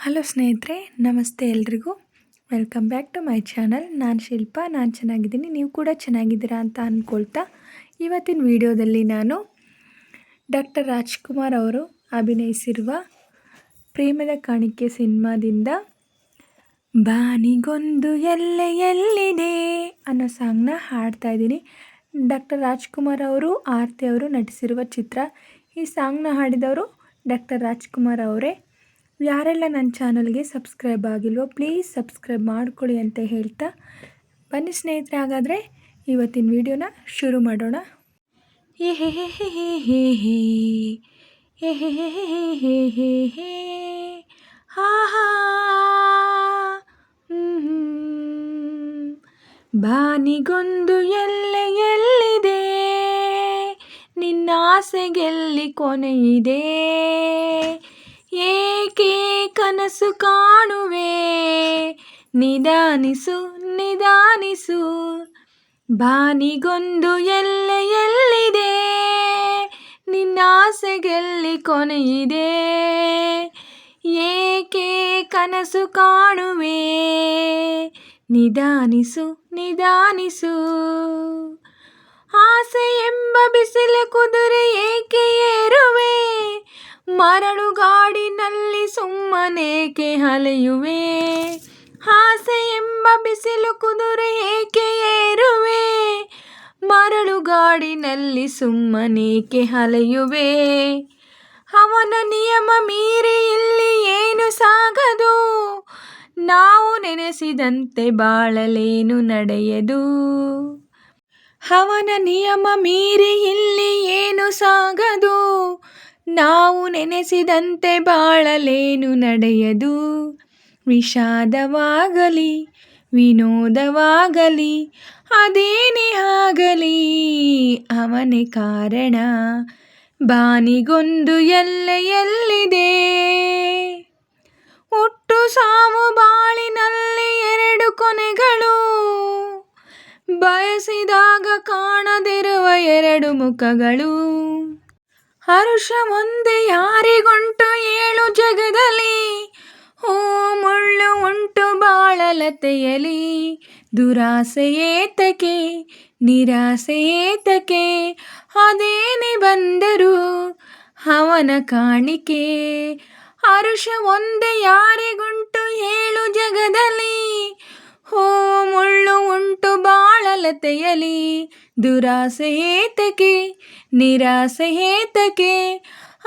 Hello ಸ್ನೇಹಿತರೆ, ನಮಸ್ತೆ ಎಲ್ರಿಗೂ. Welcome back to my channel. ನಾನು ಶಿಲ್ಪಾ. ನಾನು ಚೆನ್ನಾಗಿದ್ದೀನಿ, ನೀವು ಕೂಡ ಚೆನ್ನಾಗಿದ್ದೀರಾ ಅಂತ ಅಂದ್ಕೊಳ್ತಾ ಇವತ್ತಿನ ವಿಡಿಯೋದಲ್ಲಿ ನಾನು ಡಾಕ್ಟರ್ ರಾಜ್ಕುಮಾರ್ ಅವರು ಅಭಿನಯಿಸಿರುವ ಪ್ರೇಮದ ಕಾಣಿಕೆ ಸಿನಿಮಾದಿಂದ ಬಾನಿಗೊಂದು ಎಲ್ಲೆ ಎಲ್ಲಿದೆ ಅನ್ನೋ ಸಾಂಗ್ನ ಹಾಡ್ತಾ ಇದ್ದೀನಿ. ಡಾಕ್ಟರ್ ರಾಜ್ಕುಮಾರ್ ಅವರು, ಆರತಿ ಅವರು ನಟಿಸಿರುವ ಚಿತ್ರ. ಈ ಸಾಂಗ್ನ ಹಾಡಿದವರು ಡಾಕ್ಟರ್ ರಾಜ್ಕುಮಾರ್ ಅವರೇ. ಯಾರೆಲ್ಲ ನನ್ನ ಚಾನಲ್ಗೆ ಸಬ್ಸ್ಕ್ರೈಬ್ ಆಗಿಲ್ವೋ ಪ್ಲೀಸ್ ಸಬ್ಸ್ಕ್ರೈಬ್ ಮಾಡ್ಕೊಳ್ಳಿ ಅಂತ ಹೇಳ್ತಾ ಬನ್ನಿ ಸ್ನೇಹಿತರೆ, ಹಾಗಾದರೆ ಇವತ್ತಿನ ವಿಡಿಯೋನ ಶುರು ಮಾಡೋಣ. ಏ ಹೇ ಹೇ ಹೇ ಹೇ ಹೇ ಹೇ ಹೇ ಹೇ ಹೇ ಹೇ ಹೇ ಹೇ ಹಾ ಹಾ ಬಾನಿಗೊಂದು ಎಲ್ಲೆ ಎಲ್ಲಿದೆ, ನಿನ್ನ ಆಸೆಗೆಲ್ಲಿ ಕೊನೆಯಿದೆ, ಏಕೆ ಕನಸು ಕಾಣುವೆ, ನಿಧಾನಿಸು ನಿಧಾನಿಸು, ಬಾನಿಗೊಂದು ಎಲ್ಲೆ ಎಲ್ಲಿದೆ, ನಿನ್ನ ಆಸೆಗೆಲ್ಲಿ ಕೊನೆಯಿದೆ, ಏಕೆ ಕನಸು ಕಾಣುವೆ, ನಿಧಾನಿಸು ನಿಧಾನಿಸು. ಆಸೆ ಎಂಬ ಬಿಸಿಲು ಕುದುರೆ ಏಕೆ ಏರುವೆ, ಮರಳು ಗಾಡಿನಲ್ಲಿ ಸುಮ್ಮನೇಕೆ ಅಲೆಯುವೆ, ಆಸೆ ಎಂಬ ಬಿಸಿಲು ಕುದುರೆ ಏಕೆ ಏರುವೆ, ಮರಳು ಗಾಡಿನಲ್ಲಿ ಸುಮ್ಮನೇಕೆ ಅಲೆಯುವೆ, ಅವನ ನಿಯಮ ಮೀರಿ ಇಲ್ಲಿ ಏನು ಸಾಗದು, ನಾವು ನೆನೆಸಿದಂತೆ ಬಾಳಲೇನು ನಡೆಯದು, ಅವನ ನಿಯಮ ಮೀರಿ ಇಲ್ಲಿ ಏನು ಸಾಗದು, ನಾವು ನೆನೆಸಿದಂತೆ ಬಾಳಲೇನು ನಡೆಯದು, ವಿಷಾದವಾಗಲಿ ವಿನೋದವಾಗಲಿ ಅದೇನೇ ಆಗಲಿ ಅವನೇ ಕಾರಣ, ಬಾನಿಗೊಂದು ಎಲ್ಲೆ ಎಲ್ಲಿದೆ, ಹುಟ್ಟು ಸಾವು ಬಾಳಿನಲ್ಲಿ ಎರಡು ಕೊನೆಗಳು, ಬಯಸಿದಾಗ ಕಾಣದಿರುವ ಎರಡು ಮುಖಗಳು, ಹರುಷ ಒಂದೇ ಯಾರಿಗುಂಟು ಏಳು ಜಗದಲ್ಲಿ, ಹೂ ಮುಳ್ಳು ಉಂಟು ಬಾಳಲತೆಯಲಿ, ದುರಾಸೆ ಏತಕೆ ನಿರಾಸೆ ಏತಕೆ, ಅದೇನೇ ಬಂದರು ಅವನ ಕಾಣಿಕೆ, ಹರುಷ ಒಂದೇ ಯಾರಿಗುಂಟು ಏಳು ಜಗದಲ್ಲಿ, ಹೂ ಮುಳ್ಳು ಉಂಟು ಬಾಳಲತೆಯಲಿ, ದುರಾಸೆ ಏತಕೆ ನಿರಾಸೆ ಏತಕೆ,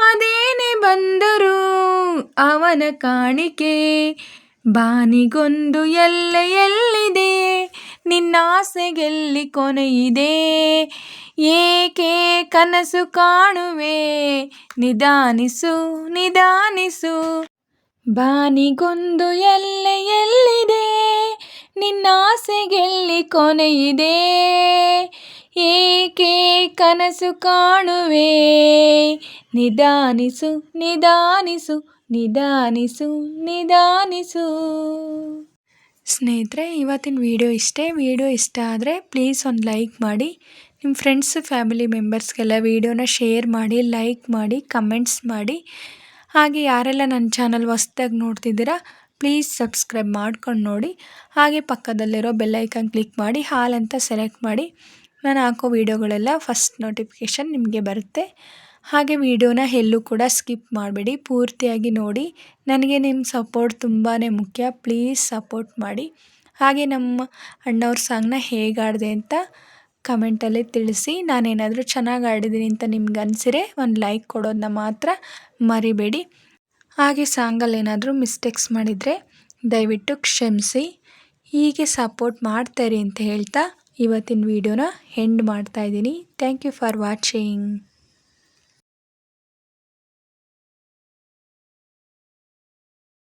ಅದೇನೇ ಬಂದರು ಅವನ ಕಾಣಿಕೆ, ಬಾನಿಗೊಂದು ಎಲ್ಲೆ ಎಲ್ಲಿದೆ, ನಿನ್ನ ಆಸೆಗೆಲ್ಲಿ ಕೊನೆಯಿದೆ, ಏಕೆ ಕನಸು ಕಾಣುವೆ, ನಿಧಾನಿಸು ನಿಧಾನಿಸು, ಬಾನಿಗೊಂದು ಎಲ್ಲೆ ಎಲ್ಲಿದೆ, ನಿನ್ನ ಆಸೆಗೆಲ್ಲಿ ಕೊನೆಯಿದೆ, ಏಕೆ ಕನಸು ಕಾಣುವೆ, ನಿಧಾನಿಸು ನಿಧಾನಿಸು ನಿಧಾನಿಸು ನಿಧಾನಿಸು. ಸ್ನೇಹಿತರೆ, ಇವತ್ತಿನ ವಿಡಿಯೋ ಇಷ್ಟೇ. ವಿಡಿಯೋ ಇಷ್ಟ ಆದರೆ ಪ್ಲೀಸ್ ಒಂದು ಲೈಕ್ ಮಾಡಿ, ನಿಮ್ಮ ಫ್ರೆಂಡ್ಸ್ ಫ್ಯಾಮಿಲಿ ಮೆಂಬರ್ಸ್ಗೆಲ್ಲ ವಿಡಿಯೋನ ಶೇರ್ ಮಾಡಿ, ಲೈಕ್ ಮಾಡಿ, ಕಮೆಂಟ್ಸ್ ಮಾಡಿ. ಹಾಗೆ ಯಾರೆಲ್ಲ ನನ್ನ ಚಾನಲ್ ಹೊಸ್ದಾಗಿ ನೋಡ್ತಿದ್ದೀರಾ ಪ್ಲೀಸ್ ಸಬ್ಸ್ಕ್ರೈಬ್ ಮಾಡ್ಕೊಂಡು ನೋಡಿ. ಹಾಗೆ ಪಕ್ಕದಲ್ಲಿರೋ ಬೆಲ್ಲೈಕನ್ ಕ್ಲಿಕ್ ಮಾಡಿ ಹಾಲ್ ಅಂತ ಸೆಲೆಕ್ಟ್ ಮಾಡಿ, ನಾನು ಹಾಕೋ ವಿಡಿಯೋಗಳೆಲ್ಲ ಫಸ್ಟ್ ನೋಟಿಫಿಕೇಷನ್ ನಿಮಗೆ ಬರುತ್ತೆ. ಹಾಗೆ ವಿಡಿಯೋನ ಎಲ್ಲೂ ಕೂಡ ಸ್ಕಿಪ್ ಮಾಡಬೇಡಿ, ಪೂರ್ತಿಯಾಗಿ ನೋಡಿ. ನನಗೆ ನಿಮ್ಮ ಸಪೋರ್ಟ್ ತುಂಬಾ ಮುಖ್ಯ, ಪ್ಲೀಸ್ ಸಪೋರ್ಟ್ ಮಾಡಿ. ಹಾಗೆ ನಮ್ಮ ಅಣ್ಣವ್ರ ಸಾಂಗ್ನ ಹೇಗೆ ಆಡಿದೆ ಅಂತ ಕಮೆಂಟಲ್ಲಿ ತಿಳಿಸಿ. ನಾನೇನಾದರೂ ಚೆನ್ನಾಗಿ ಆಡಿದ್ದೀನಿ ಅಂತ ನಿಮ್ಗೆ ಅನಿಸಿರೆ ಒಂದು ಲೈಕ್ ಕೊಡೋದನ್ನ ಮಾತ್ರ ಮರಿಬೇಡಿ. ಹಾಗೆ ಸಾಂಗಲ್ಲಿ ಏನಾದರೂ ಮಿಸ್ಟೇಕ್ಸ್ ಮಾಡಿದರೆ ದಯವಿಟ್ಟು ಕ್ಷಮಿಸಿ. ಹೀಗೆ ಸಪೋರ್ಟ್ ಮಾಡ್ತಾಯಿರಿ ಅಂತ ಹೇಳ್ತಾ ಇವತ್ತಿನ ವಿಡಿಯೋನ ಎಂಡ್ ಮಾಡ್ತಾಯಿದ್ದೀನಿ. Thank you for watching.